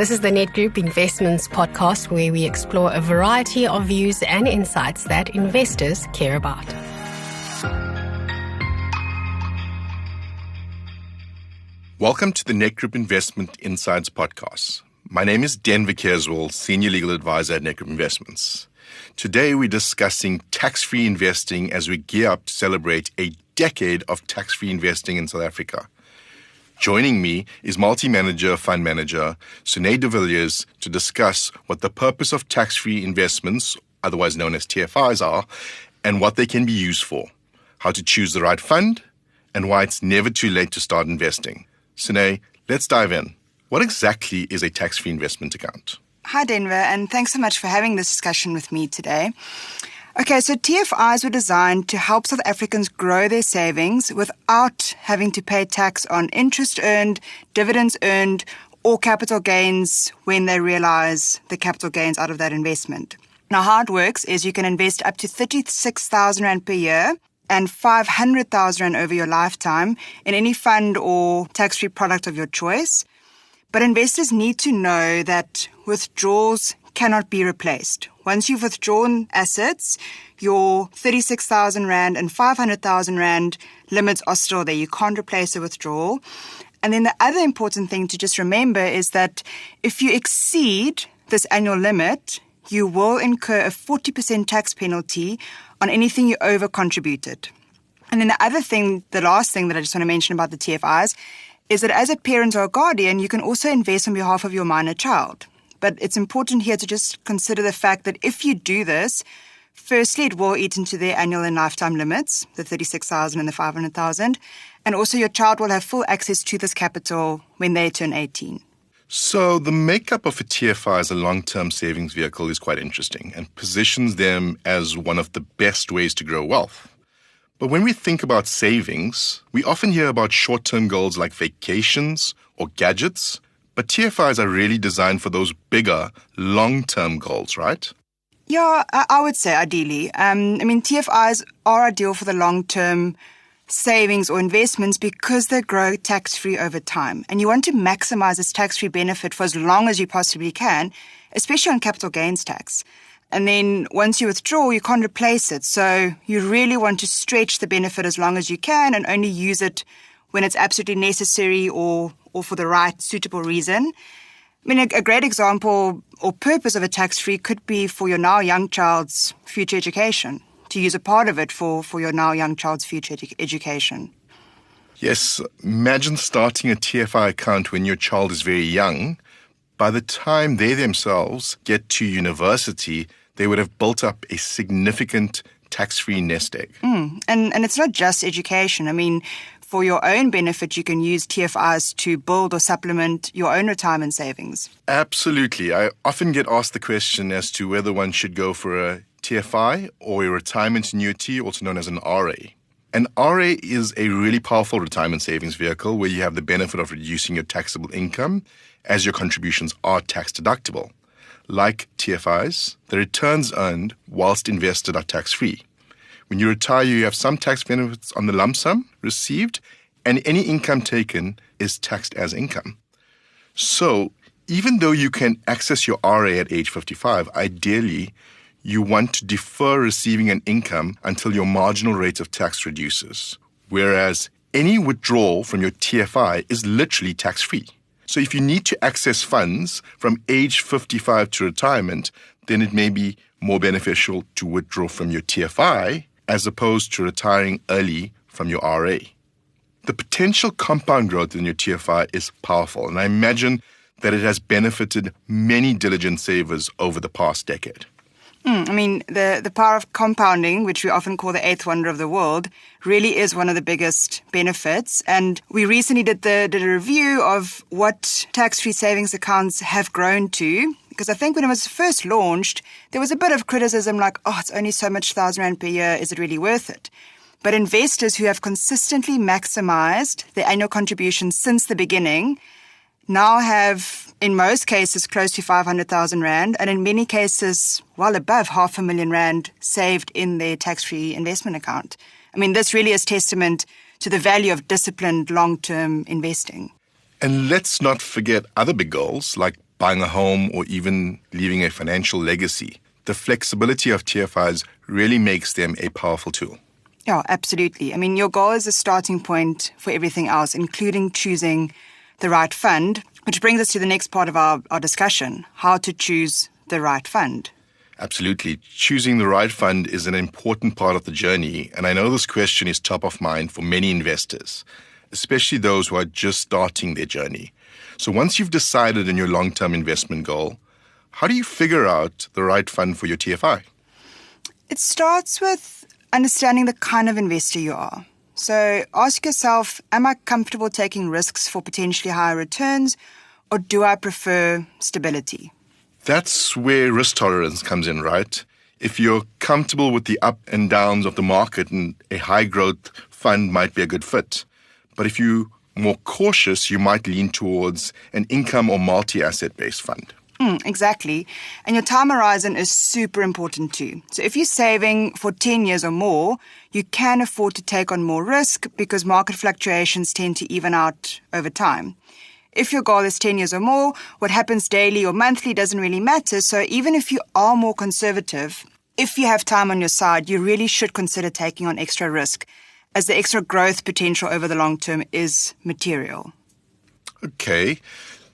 This is the Nedgroup Investments podcast, where we explore a variety of views and insights that investors care about. Welcome to the Nedgroup Investment Insights podcast. My name is Denver Keswell, Senior Legal Advisor at Nedgroup Investments. Today we're discussing tax-free investing as we gear up to celebrate a decade of tax-free investing in South Africa. Joining me is multi-manager fund manager Seugnet de Villiers to discuss what the purpose of tax-free investments, otherwise known as TFIs, are and what they can be used for, how to choose the right fund, and why it's never too late to start investing. Seugnet, let's dive in. What exactly is a tax-free investment account? Hi, Denver, and thanks so much for having this discussion with me today. Okay, so TFIs were designed to help South Africans grow their savings without having to pay tax on interest earned, dividends earned, or capital gains when they realize the capital gains out of that investment. Now, how it works is you can invest up to 36,000 Rand per year and 500,000 Rand over your lifetime in any fund or tax-free product of your choice. But investors need to know that withdrawals cannot be replaced. Once you've withdrawn assets, your 36,000 Rand and 500,000 Rand limits are still there. You can't replace a withdrawal. And then the other important thing to just remember is that if you exceed this annual limit, you will incur a 40% tax penalty on anything you over-contributed. And then the last thing that I just want to mention about the TFIs is that as a parent or a guardian, you can also invest on behalf of your minor child. But it's important here to just consider the fact that if you do this, firstly, it will eat into their annual and lifetime limits, the 36,000 and the 500,000. And also your child will have full access to this capital when they turn 18. So the makeup of a TFI as a long-term savings vehicle is quite interesting and positions them as one of the best ways to grow wealth. But when we think about savings, we often hear about short-term goals like vacations or gadgets. But TFIs are really designed for those bigger, long-term goals, right? Yeah, I would say ideally. TFIs are ideal for the long-term savings or investments because they grow tax-free over time. And you want to maximize this tax-free benefit for as long as you possibly can, especially on capital gains tax. And then once you withdraw, you can't replace it. So you really want to stretch the benefit as long as you can and only use it when it's absolutely necessary or for the right suitable reason. A great example or purpose of a tax-free could be for your now young child's future education, to use a part of it for your now young child's future education. Yes, imagine starting a TFI account when your child is very young. By the time they themselves get to university, they would have built up a significant tax-free nest egg. And it's not just education. For your own benefit, you can use TFIs to build or supplement your own retirement savings. Absolutely. I often get asked the question as to whether one should go for a TFI or a retirement annuity, also known as an RA. An RA is a really powerful retirement savings vehicle where you have the benefit of reducing your taxable income as your contributions are tax deductible. Like TFIs, the returns earned whilst invested are tax-free. When you retire, you have some tax benefits on the lump sum received, and any income taken is taxed as income. So, even though you can access your RA at age 55, ideally, you want to defer receiving an income until your marginal rate of tax reduces, whereas any withdrawal from your TFI is literally tax-free. So if you need to access funds from age 55 to retirement, then it may be more beneficial to withdraw from your TFI as opposed to retiring early from your RA. The potential compound growth in your TFI is powerful, and I imagine that it has benefited many diligent savers over the past decade. The power of compounding, which we often call the eighth wonder of the world, really is one of the biggest benefits. And we recently did a review of what tax-free savings accounts have grown to. Because I think when it was first launched, there was a bit of criticism like, it's only so much 1,000 Rand per year, is it really worth it? But investors who have consistently maximized their annual contributions since the beginning now have, in most cases, close to 500,000 Rand, and in many cases, well above 500,000 Rand saved in their tax-free investment account. This really is testament to the value of disciplined long-term investing. And let's not forget other big goals like buying a home, or even leaving a financial legacy, the flexibility of TFIs really makes them a powerful tool. Yeah, absolutely. I mean, your goal is a starting point for everything else, including choosing the right fund, which brings us to the next part of our discussion, how to choose the right fund. Absolutely. Choosing the right fund is an important part of the journey, and I know this question is top of mind for many investors, especially those who are just starting their journey. So once you've decided on your long-term investment goal, how do you figure out the right fund for your TFI? It starts with understanding the kind of investor you are. So ask yourself, am I comfortable taking risks for potentially higher returns, or do I prefer stability? That's where risk tolerance comes in, right? If you're comfortable with the up and downs of the market, and a high growth fund might be a good fit. But if you're more cautious, you might lean towards an income or multi-asset based fund. Exactly. And your time horizon is super important too. So if you're saving for 10 years or more, you can afford to take on more risk because market fluctuations tend to even out over time. If your goal is 10 years or more, what happens daily or monthly doesn't really matter. So even if you are more conservative, if you have time on your side, you really should consider taking on extra risk, as the extra growth potential over the long term is material. Okay.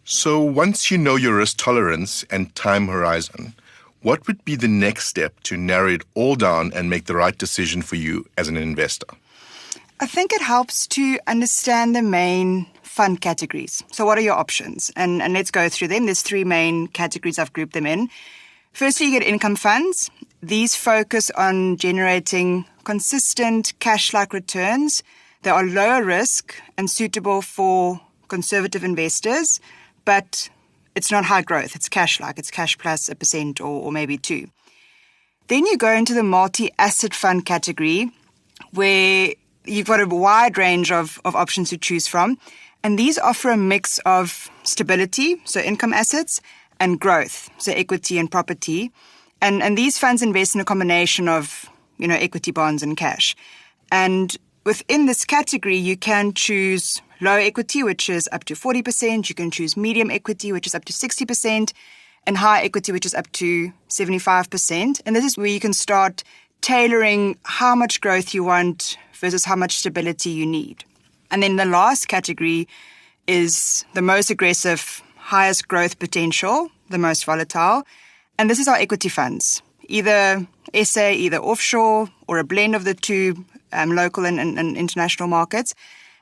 So once you know your risk tolerance and time horizon, what would be the next step to narrow it all down and make the right decision for you as an investor? I think it helps to understand the main fund categories. So what are your options? And let's go through them. There's 3 main categories. I've grouped them in. Firstly, you get income funds. These focus on generating consistent cash-like returns. They are lower risk and suitable for conservative investors, but it's not high growth. It's cash-like. It's cash plus 1% or maybe 2%. Then you go into the multi-asset fund category, where you've got a wide range of options to choose from. And these offer a mix of stability, so income assets, and growth, so equity and property. And these funds invest in a combination of, equity, bonds, and cash. And within this category, you can choose low equity, which is up to 40%. You can choose medium equity, which is up to 60%, and high equity, which is up to 75%. And this is where you can start tailoring how much growth you want versus how much stability you need. And then the last category is the most aggressive, highest growth potential, the most volatile. And this is our equity funds, either SA, either offshore, or a blend of the two, local and international markets.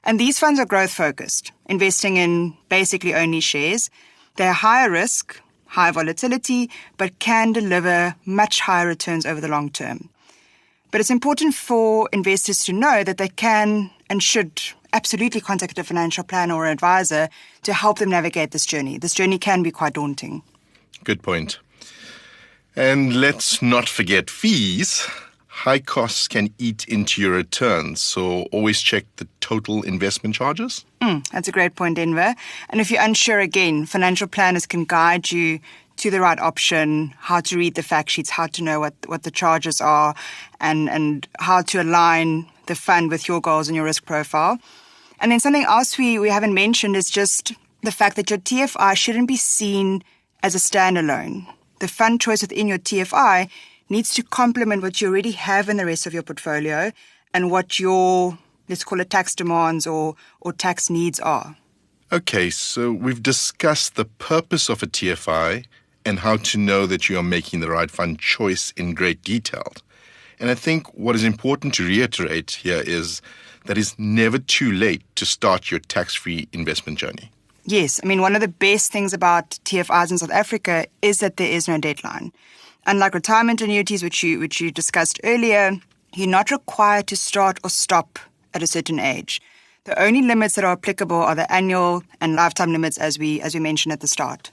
And these funds are growth focused, investing in basically only shares. They're higher risk, high volatility, but can deliver much higher returns over the long term. But it's important for investors to know that they can and should absolutely contact a financial planner or advisor to help them navigate this journey. This journey can be quite daunting. Good point. And let's not forget fees. High costs can eat into your returns, so always check the total investment charges. That's a great point, Denver. And if you're unsure, again, financial planners can guide you to the right option, how to read the fact sheets, how to know what the charges are, and how to align the fund with your goals and your risk profile. And then something else we haven't mentioned is just the fact that your TFI shouldn't be seen as a standalone. The fund choice within your TFI needs to complement what you already have in the rest of your portfolio and what your, let's call it, tax demands or tax needs are. Okay, so we've discussed the purpose of a TFI and how to know that you are making the right fund choice in great detail. And I think what is important to reiterate here is that it's never too late to start your tax-free investment journey. Yes, I mean, one of the best things about TFIs in South Africa is that there is no deadline. Unlike retirement annuities, which you discussed earlier, you're not required to start or stop at a certain age. The only limits that are applicable are the annual and lifetime limits, as we mentioned at the start.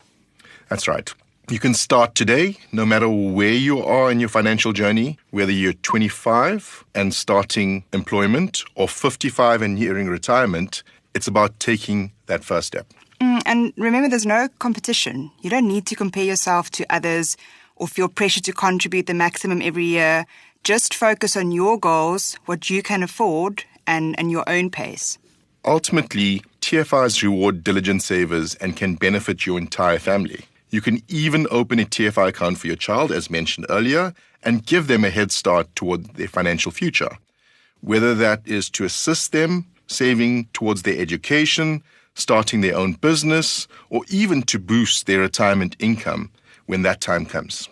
That's right. You can start today, no matter where you are in your financial journey, whether you're 25 and starting employment or 55 and nearing retirement. It's about taking that first step. And remember, there's no competition. You don't need to compare yourself to others or feel pressure to contribute the maximum every year. Just focus on your goals, what you can afford, and your own pace. Ultimately, TFIs reward diligent savers and can benefit your entire family. You can even open a TFI account for your child, as mentioned earlier, and give them a head start toward their financial future. Whether that is to assist them saving towards their education, starting their own business, or even to boost their retirement income when that time comes.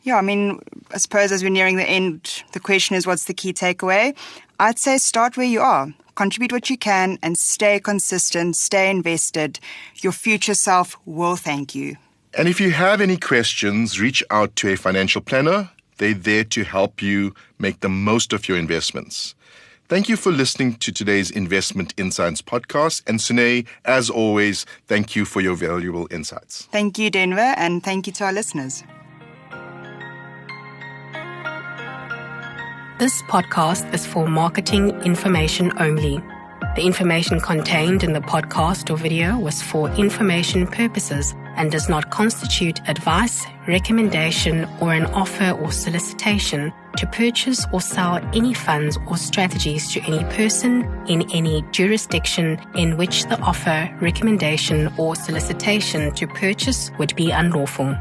Yeah, I suppose as we're nearing the end, the question is, what's the key takeaway? I'd say start where you are. Contribute what you can and stay consistent, stay invested. Your future self will thank you. And if you have any questions, reach out to a financial planner. They're there to help you make the most of your investments. Thank you for listening to today's Investment Insights podcast. And Sune, as always, thank you for your valuable insights. Thank you, Denver, and thank you to our listeners. This podcast is for marketing information only. The information contained in the podcast or video was for information purposes and does not constitute advice, recommendation, or an offer or solicitation to purchase or sell any funds or strategies to any person in any jurisdiction in which the offer, recommendation, or solicitation to purchase would be unlawful.